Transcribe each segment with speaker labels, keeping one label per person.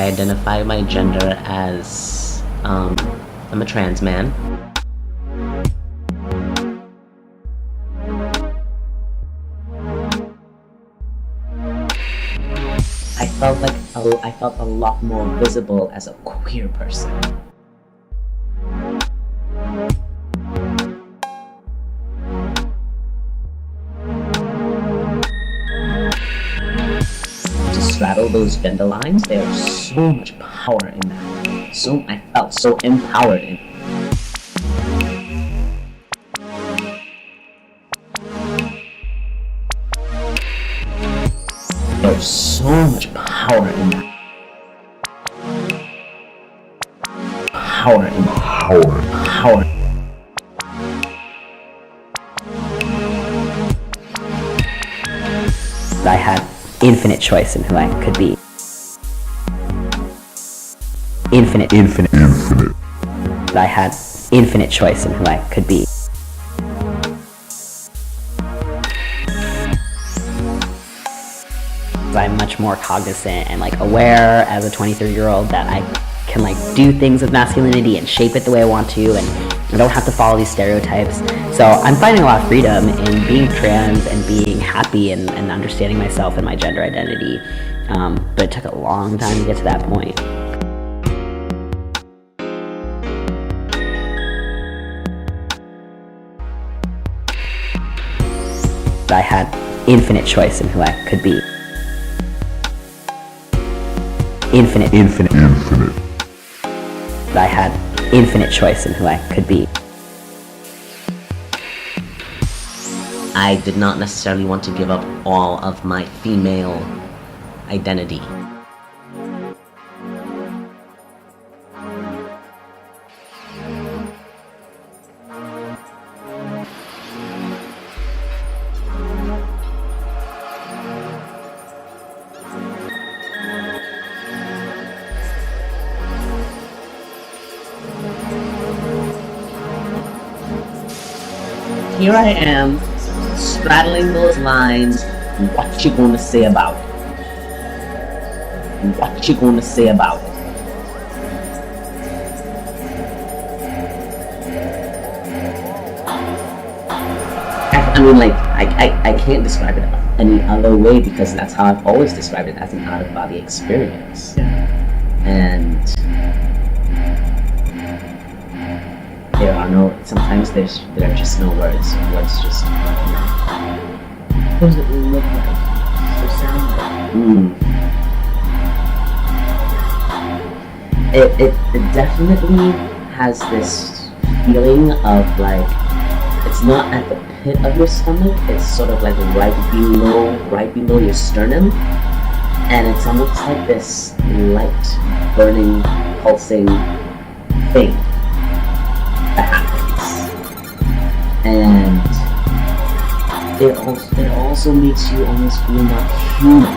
Speaker 1: identify my gender as, I'm a trans man. I felt a lot more visible as a queer person. To straddle those gender lines, there's so much power in that. I felt so empowered in it. There's so much power in that. Power. I had infinite choice in who I could be. Infinite. I had infinite choice in who I could be. I'm much more cognizant and aware as a 23-year-old that I can do things with masculinity and shape it the way I want to, and I don't have to follow these stereotypes. So I'm finding a lot of freedom in being trans and being happy and understanding myself and my gender identity. But it took a long time to get to that point. I had infinite choice in who I could be. Infinite. I had infinite choice in who I could be. I did not necessarily want to give up all of my female identity. Here I am, straddling those lines. What you gonna say about it? What you gonna say about it? I mean, I can't describe it any other way because that's how I've always described it, as an out-of-body experience. And sometimes there are just no words. Words just what does it look like? Does it sound like? It definitely has this feeling of it's not at the pit of your stomach, it's sort of right below your sternum, and it's almost like this light, burning, pulsing thing that happens. And it also makes you almost feel not human,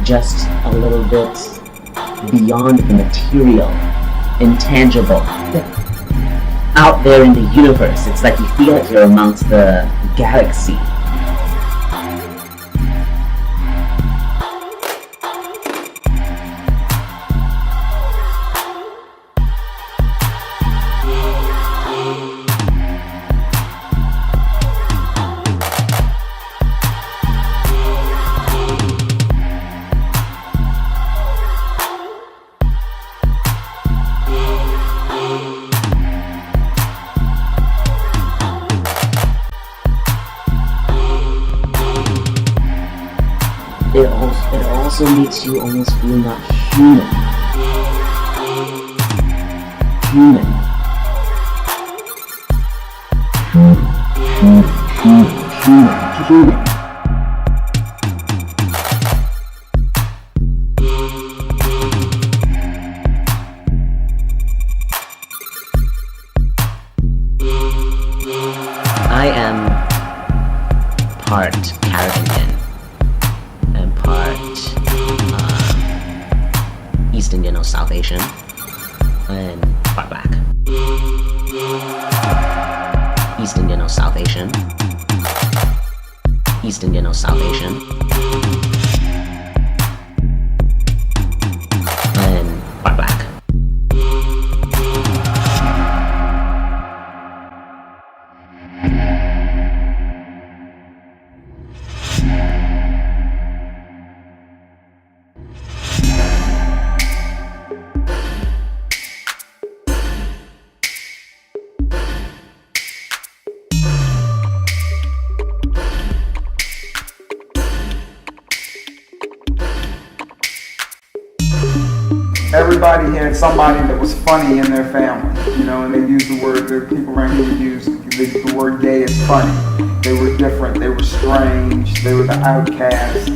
Speaker 1: just a little bit beyond the material, intangible, out there in the universe. It's like you feel like you're amongst the galaxy. It also makes you almost feel not human. Human. I am part Caribbean and part East Indian or South Asian and part black. East Indian or South Asian. East Indian or South Asian.
Speaker 2: everybody had somebody that was funny in their family, you know, and they used the word, the people around here would use the word gay as funny. They were different, they were strange, they were the outcast.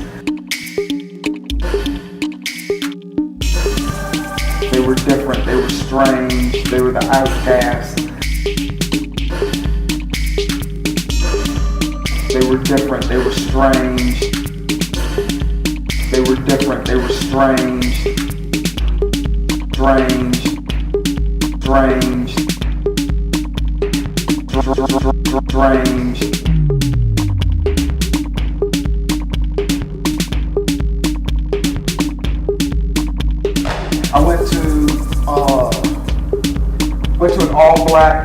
Speaker 2: They were different, they were strange, they were the outcast. They were different, they were strange. They were different, they were strange. Strange. Strange. Strange. I went to an all-black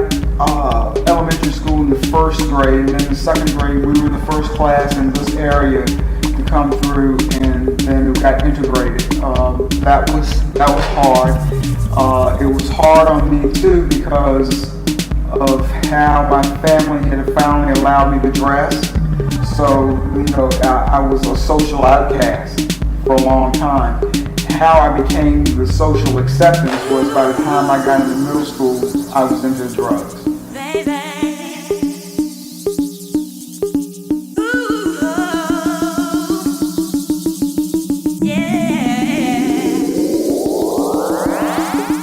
Speaker 2: elementary school in the first grade, and then in the second grade we were the first class in this area to come through, and then we got integrated. That was hard. It was hard on me too because of how my family had finally allowed me to dress. So, you know, I was a social outcast for a long time. How I became the social acceptance was by the time I got into middle school, I was into drugs.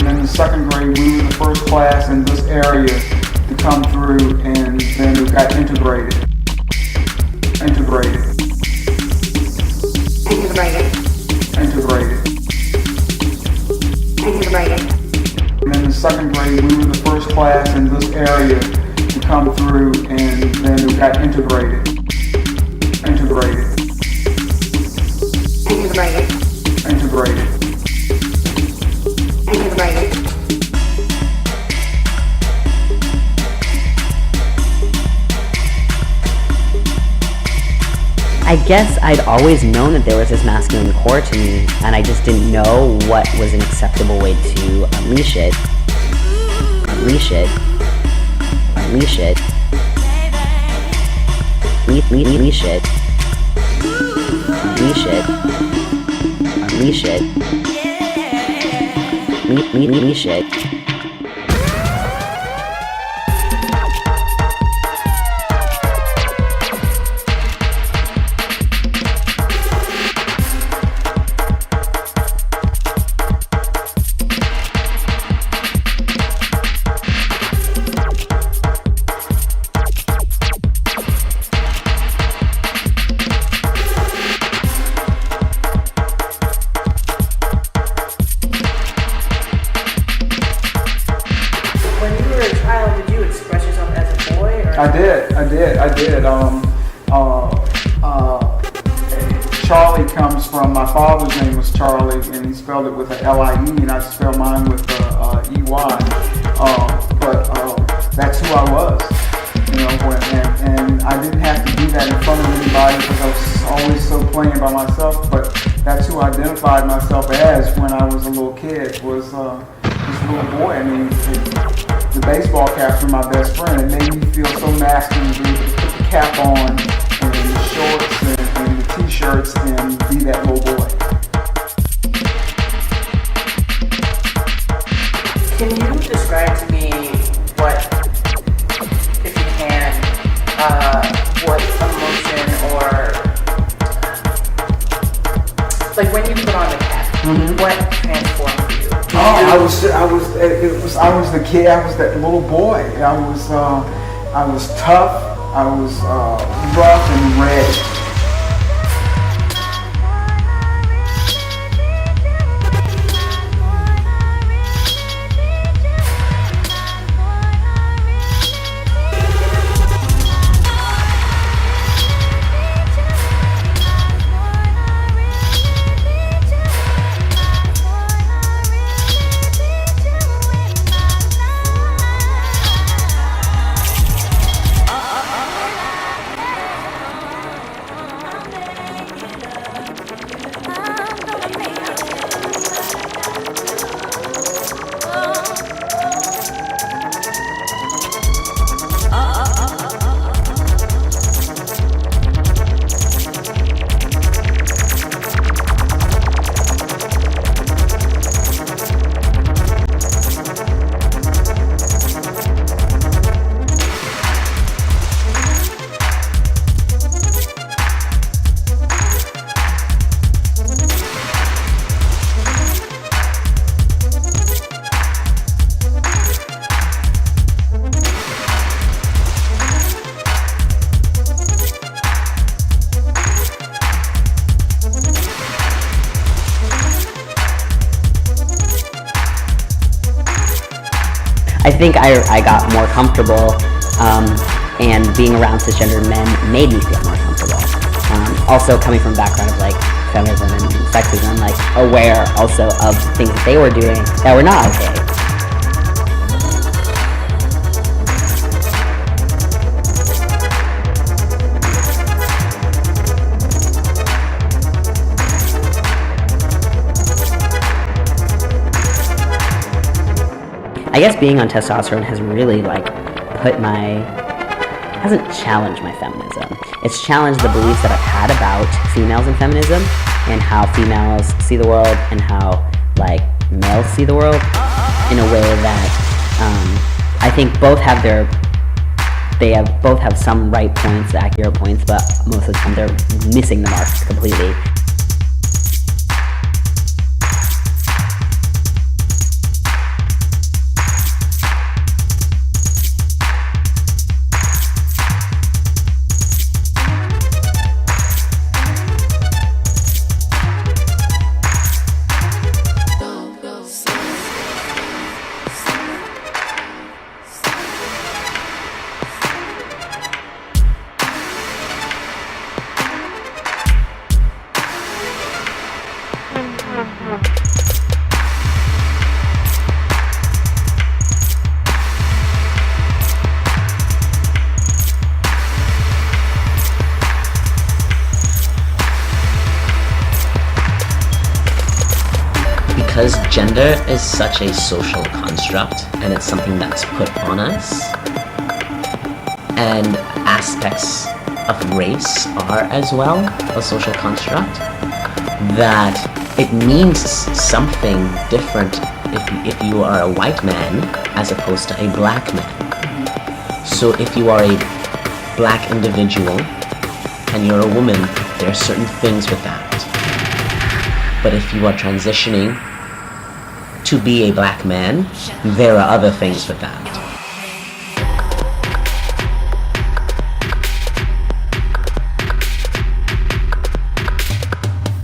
Speaker 2: In the second grade, we were the first class in this area to come through, and then we got integrated. Integrated. And in the second grade, we were the first class in this area to come through, and then we got integrated.
Speaker 3: I guess I'd always known that there was this masculine core to me, and I just didn't know what was an acceptable way to unleash it. Unleash it. Unleash it. Unleash it. Unleash it. Unleash it. Unleash it.
Speaker 2: I did. Charlie comes from, my father's name was Charlie, and he spelled it with an L-I-E, and I spelled mine with a E-Y. But that's who I was, you know, and I didn't have to do that in front of anybody because I was always so playing by myself, but that's who I identified myself as when I was a little kid, was this little boy. I mean, the baseball caps were my best friend. It made me feel so masculine to put the cap on and the shorts and the t-shirts and be that little boy.
Speaker 4: Can you describe to me what, if you can, what emotion or, like when you put on the cap, what transformed you?
Speaker 2: I was the kid. I was that little boy. I was tough. I was rough and ready.
Speaker 3: I think I got more comfortable, and being around cisgender men made me feel more comfortable. Also coming from a background of like feminism and sexism, like aware also of things that they were doing that were not okay. I guess being on testosterone has really like hasn't challenged my feminism. It's challenged the beliefs that I've had about females and feminism and how females see the world and how like males see the world in a way that I think both have both have some right points, accurate points, but most of the time they're missing the mark completely.
Speaker 1: Because gender is such a social construct and it's something that's put on us, and aspects of race are as well a social construct, that it means something different if you are a white man as opposed to a black man. So if you are a black individual and you're a woman, there are certain things with that. But if you are transitioning to be a black man, there are other things with that.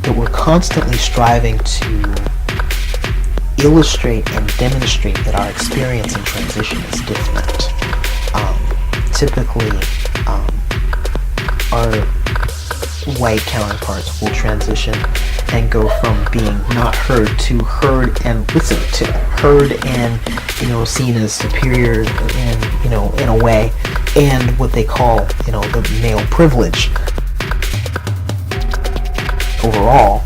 Speaker 5: But we're constantly striving to illustrate and demonstrate that our experience in transition is different. Typically, our white counterparts will transition and go from being not heard to heard and listened to, heard and seen as superior in a way, and what they call the male privilege. Overall,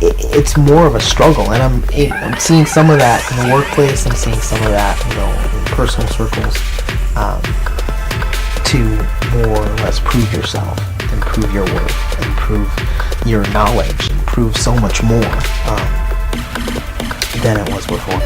Speaker 5: it's more of a struggle, and I'm seeing some of that in the workplace. I'm seeing some of that in personal circles, to more or less prove yourself and prove your worth and prove your knowledge and prove so much more than it was before.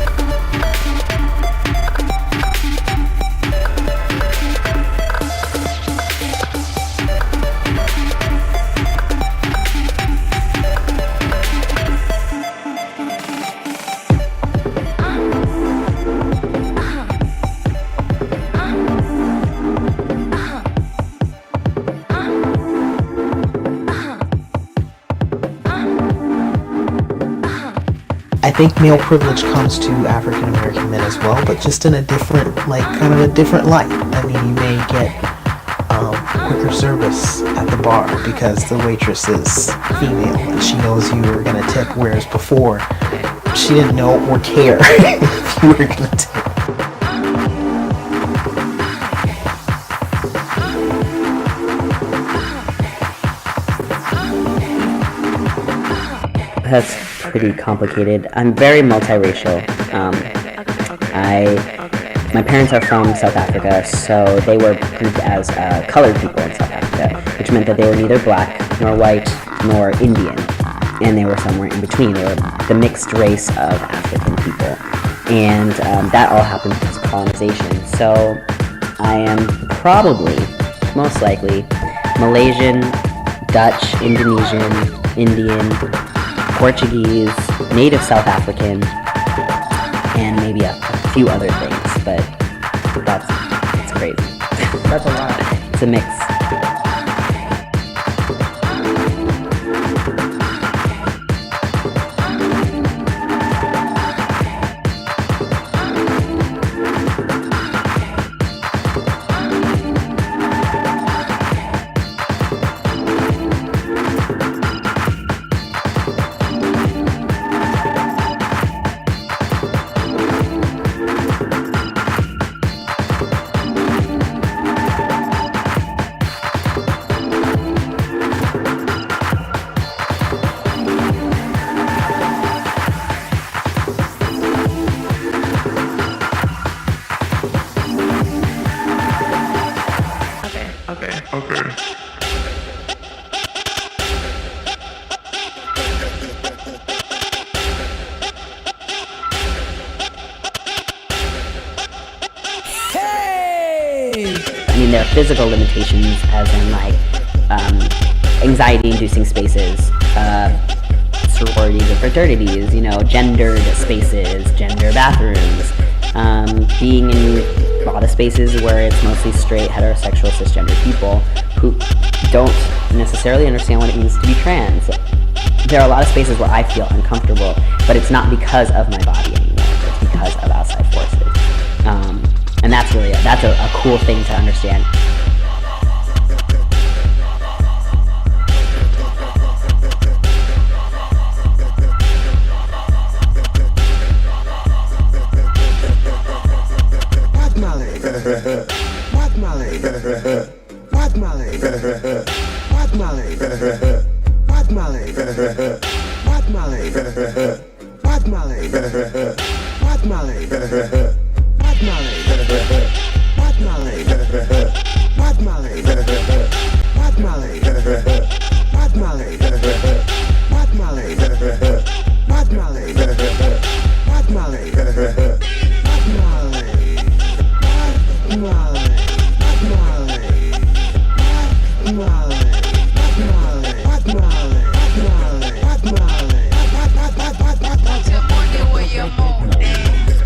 Speaker 5: I think male privilege comes to African American men as well, but just in a different, kind of a different light. I mean, you may get quicker service at the bar because the waitress is female and she knows you are going to tip, whereas before she didn't know or care if you were going to tip.
Speaker 3: That's pretty complicated. I'm very multiracial. My parents are from South Africa, so they were grouped as colored people in South Africa, which meant that they were neither black, nor white, nor Indian, and they were somewhere in between. They were the mixed race of African people, and that all happened because of colonization. So I am probably, most likely, Malaysian, Dutch, Indonesian, Indian, Portuguese, native South African, and maybe a few other things, but that's crazy.
Speaker 5: That's a lot.
Speaker 3: It's a mix. I mean, there are physical limitations, as in like anxiety-inducing spaces, sororities and fraternities, gendered spaces, gender bathrooms, being in a lot of spaces where it's mostly straight, heterosexual, cisgender people who don't necessarily understand what it means to be trans. There are a lot of spaces where I feel uncomfortable, but it's not because of my body anymore. It's because of outside forces. And that's really a cool thing to understand.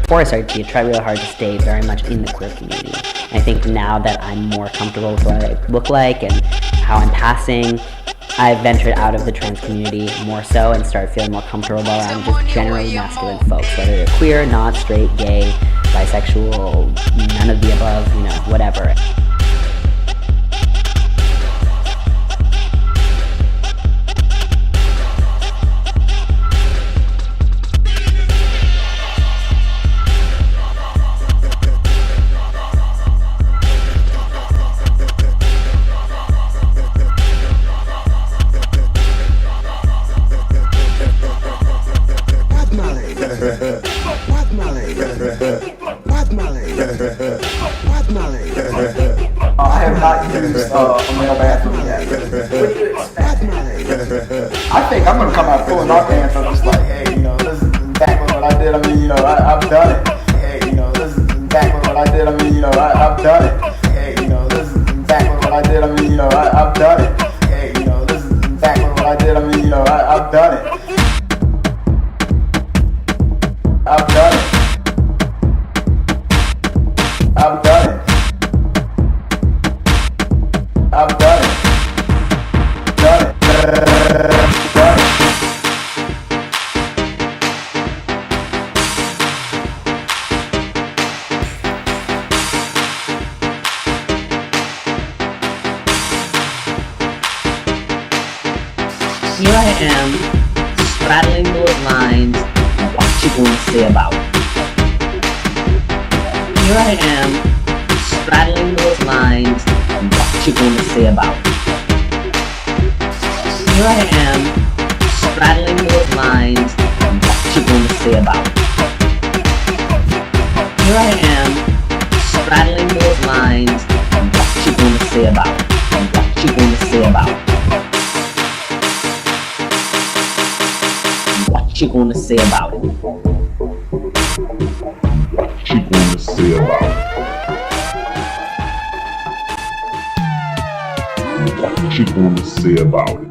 Speaker 3: Before I started to try really hard to stay very much in the queer community. I think now that I'm more comfortable with what I look like and how I'm passing, I've ventured out of the trans community more so and started feeling more comfortable around just generally masculine folks, whether they're queer, not, straight, gay, bisexual, none of the above, whatever.
Speaker 2: I have not used a male bathroom yet.
Speaker 4: What do you expect?
Speaker 2: I think I'm gonna come out pulling my pants up, just like, hey, this is exactly what I did. I've done it. Hey, this is exactly what I did. I've done it. Hey, this is exactly what I did. I've done it. Hey, this is exactly what I did. I've done it. I've done it. I've done it. I've done it. Done it. Done it.
Speaker 1: Here I am, straddling those lines, what you gonna say about it? Here I am, straddling those lines, what you gonna say about it? Here I am, straddling those lines, what you gonna say about it? Here I am, straddling those lines, what you gonna say about it? What you gonna say about it? What you gonna say about it?
Speaker 6: What you gonna say about it? What you gonna say about it?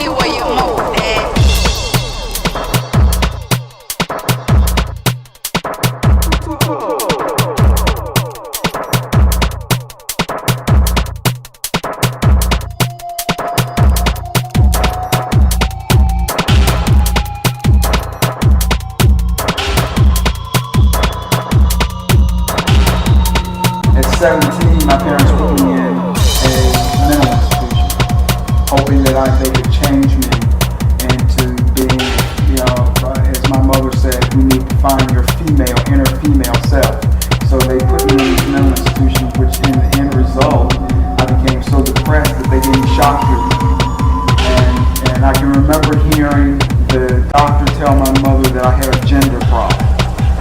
Speaker 7: the way you move that.
Speaker 2: At 17, my parents put me in a mental institution, hoping that they could change me into being, as my mother said, we need to find your inner female self. So they put me in these mental institutions, which in the end result, I became so depressed that they gave me shock treatment. And I can remember hearing the doctor tell my mother that I had a gender problem,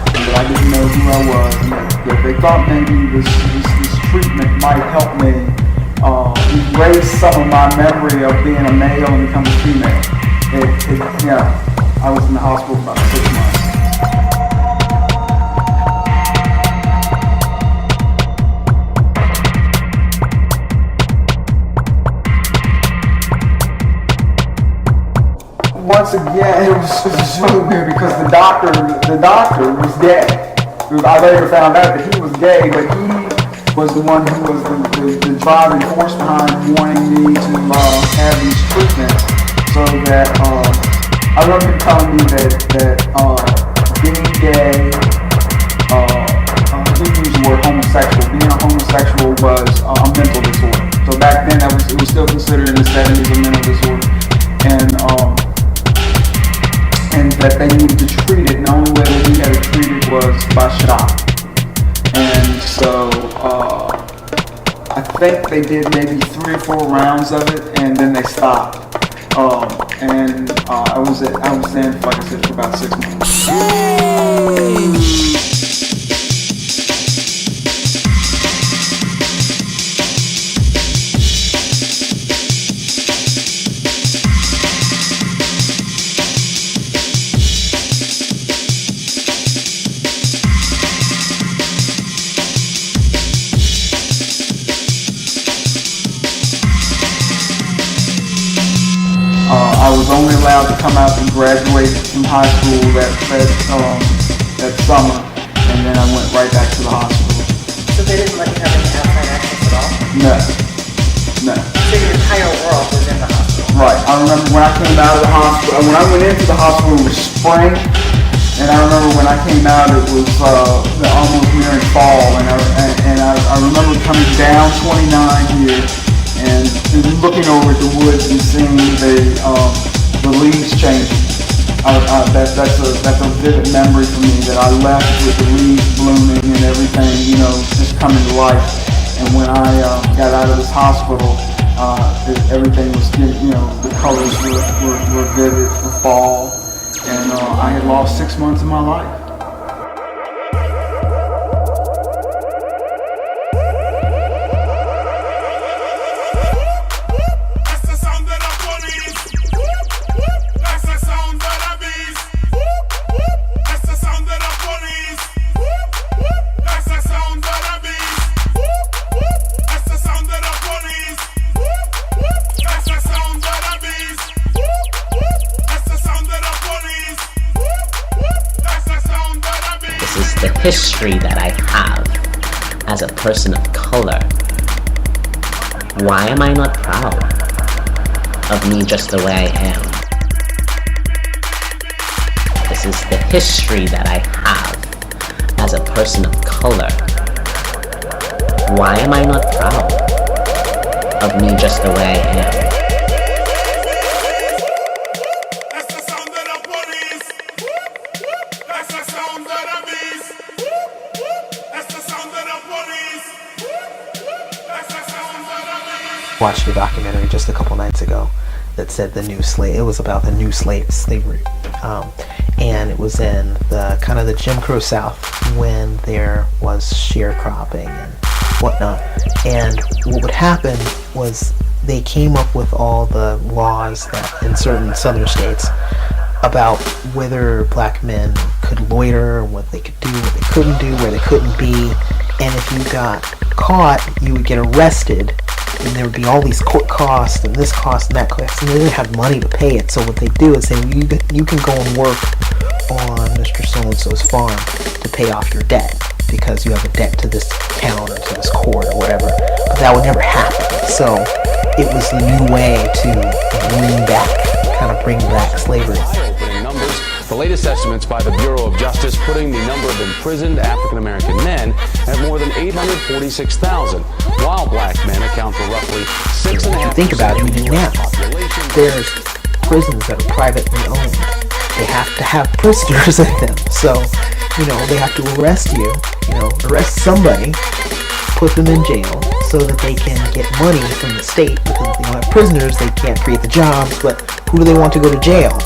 Speaker 2: and that I didn't know who I was, and that they thought maybe this treatment might help me erase some of my memory of being a male and become a female. I was in the hospital for about 6 months. Once again, it was really weird because the doctor was gay. I later found out that he was gay, but he was the one who was the driving force behind wanting me to have these treatments. So that I remember him telling me that being gay, he used the word homosexual. Being a homosexual was a mental disorder. So back then, it was still considered in the 70s a mental disorder, and that they needed to treat it. And the only way that we had to treat it was by shock. And so I think they did maybe 3 or 4 rounds of it, and then they stopped. I was in, like I said, for about 6 months. I was only allowed to come out and graduate from high school that summer, and then I went right back to the hospital.
Speaker 4: So they didn't let you have any outside access at all?
Speaker 2: No.
Speaker 4: So your entire world was in the hospital?
Speaker 2: Right. I remember when I came out of the hospital, when I went into the hospital it was spring, and I remember when I came out it was almost nearing fall, and I remember coming down 29 here, and looking over at the woods and seeing the leaves changing. That's a vivid memory for me, that I left with the leaves blooming and everything, just coming to life. And when I got out of this hospital, everything was, the colors were vivid for fall, and I had lost 6 months of my life.
Speaker 1: The history that I have as a person of color. Why am I not proud of me just the way I am? This is the history that I have as a person of color. Why am I not proud of me just the way I am?
Speaker 5: Watched a documentary just a couple nights ago that said it was about the new slavery, and it was in the kind of the Jim Crow South when there was sharecropping and whatnot. And what would happen was they came up with all the laws that in certain southern states about whether black men could loiter, what they could do, what they couldn't do, where they couldn't be, and if you got caught, you would get arrested and there would be all these court costs and this cost and that cost, and they didn't have money to pay it. So what they do is you can go and work on Mr. So-and-so's farm to pay off your debt because you have a debt to this town or to this court or whatever. But that would never happen. So it was the new way to bring back slavery.
Speaker 7: Eye-opening numbers. The latest estimates by the Bureau of Justice putting the number of imprisoned African-American men at more than 846,000, while black men account for roughly 6.5%.
Speaker 5: Think about it, even now, there's prisons that are privately owned. They have to have prisoners in them. So, they have to arrest you, arrest somebody, put them in jail so that they can get money from the state, because if they don't have prisoners, they can't create the jobs. But who do they want to go to jail?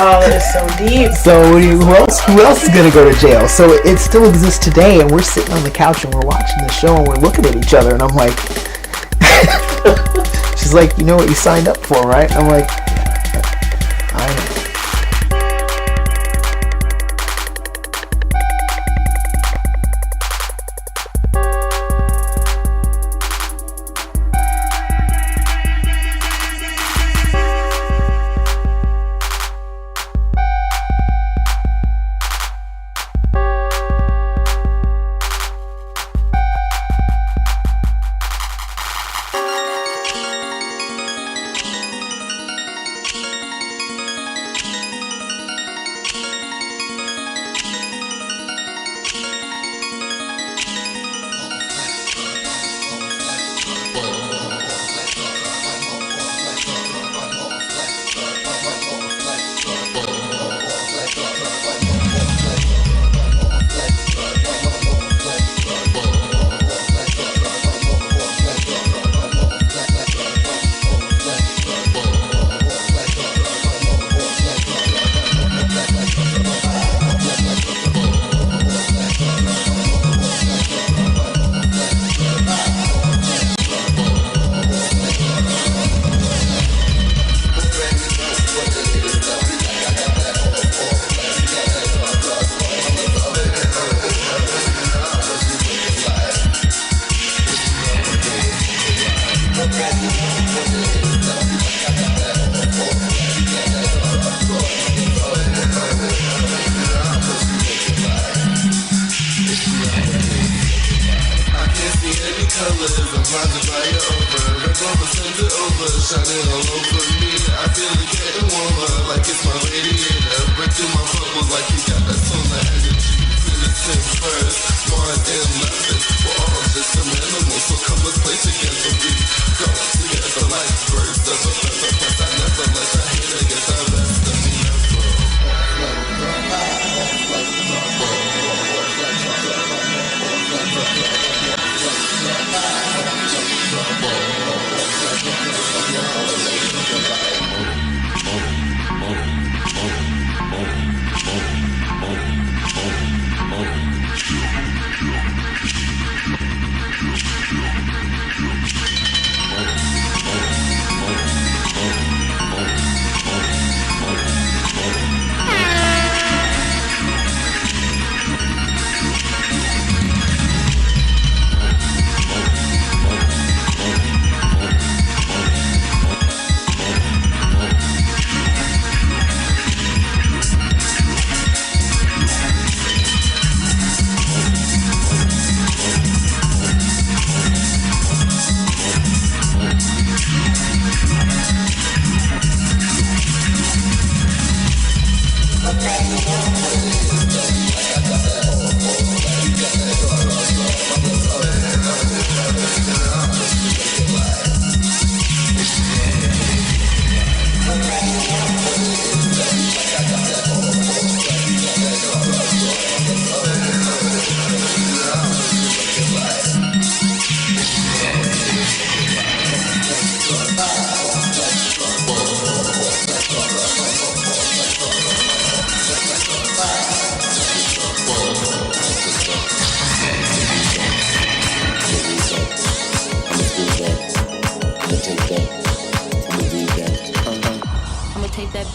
Speaker 4: Oh, that is so deep.
Speaker 5: So who else is gonna go to jail? So it still exists today, and we're sitting on the couch and we're watching the show and we're looking at each other, and I'm like, she's like, you know what you signed up for, right? I'm like, I know.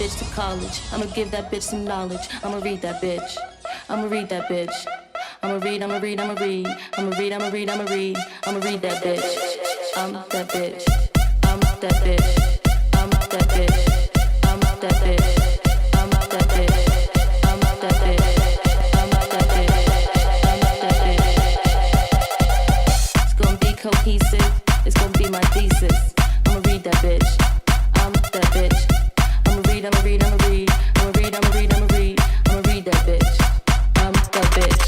Speaker 8: bitch to college. I'ma give that bitch some knowledge. I'ma read that bitch. I'ma read that bitch. I'ma read that bitch. I'm that bitch. I'm that bitch. I'm that bitch. I'm that bitch. I'm that bitch. I'm that bitch. I'm that bitch. I'm that bitch. It's gonna be cohesive. It's gonna be my thesis. I'ma read that bitch. I'm that bitch. I'ma read that bitch. I'm that bitch.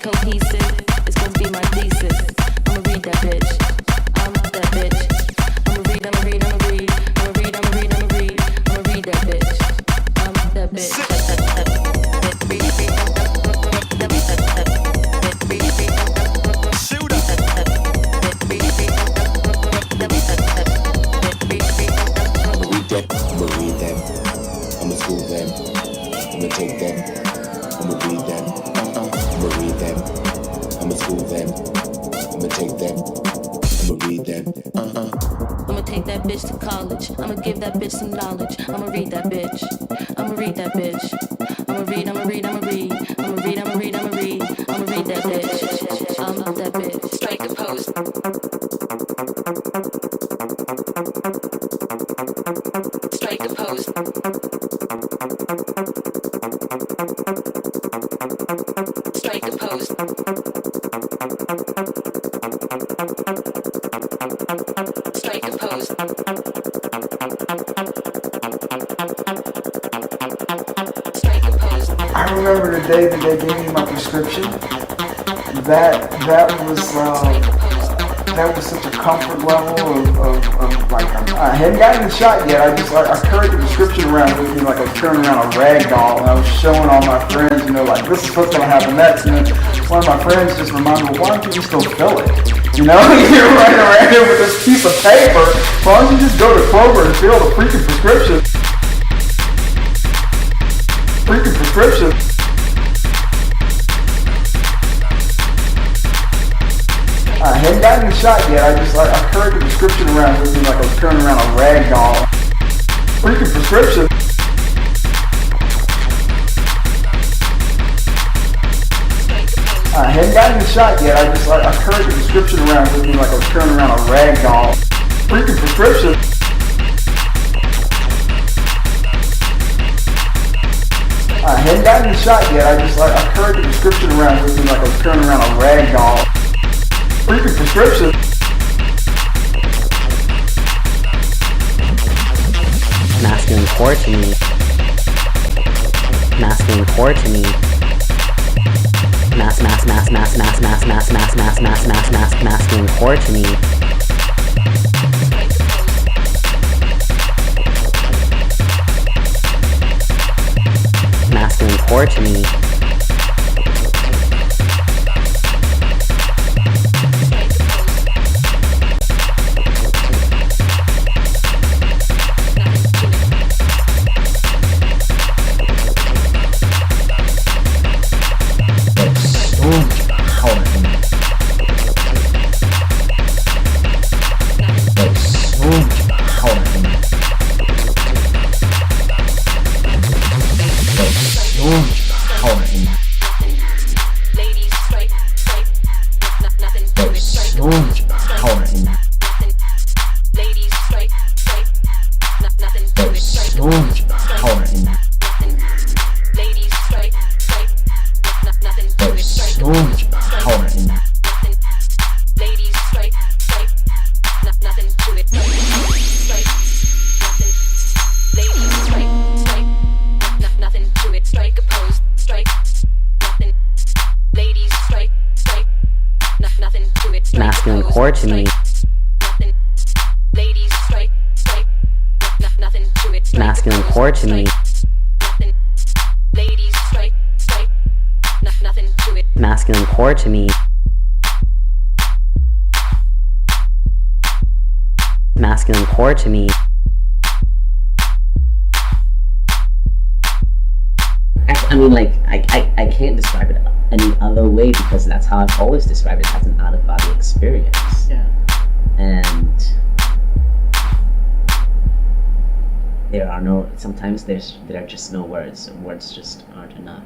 Speaker 8: Cohesive, it's gonna be my thesis. I'ma read that bitch. I'm that bitch. I'ma read that bitch. I'm that bitch.
Speaker 9: I'ma read them. I'ma school them. I'ma take them. I'ma read them. I'ma read them. I'ma school them. I'ma take them. I'ma read them.
Speaker 8: I'ma take that bitch to college. I'ma give that bitch some knowledge. I'ma read that bitch. I'ma read that bitch. I'ma read that bitch. I'm that bitch. Strike a pose. Strike a pose. Strike a pose. Strike a pose. Strike a pose.
Speaker 2: I remember the day that they gave me my prescription. That was such a comfort level of like I hadn't gotten the shot yet. I carried the prescription around with me like I was turning around a rag doll, and I was showing all my friends, like this is what's gonna happen next. And then one of my friends just reminded me, why don't you just go fill it? You're running around here with this piece of paper. Why don't you just go to Kroger and fill the freaking prescription? I hadn't gotten the shot yet. I carried the prescription around with me like I was turning around a rag doll. Freaking prescription. I hadn't gotten the shot yet. I carried the prescription around with me like I was turning around a rag doll. Freaking prescription. I hadn't gotten the shot yet. I carried the prescription around with me like I was turning around a rag doll. Freaking prescription.
Speaker 3: Masculine core to me. Masculine core to me. Masculine core to me. Masculine core to me. Masculine core to me. Masculine core to me. Masculine core to me. Masculine masculine core to me.
Speaker 1: I mean, like, I can't describe it any other way because that's how I've always described it, as an out-of-body experience.
Speaker 4: Yeah.
Speaker 1: And sometimes there are just no words. Words just aren't enough.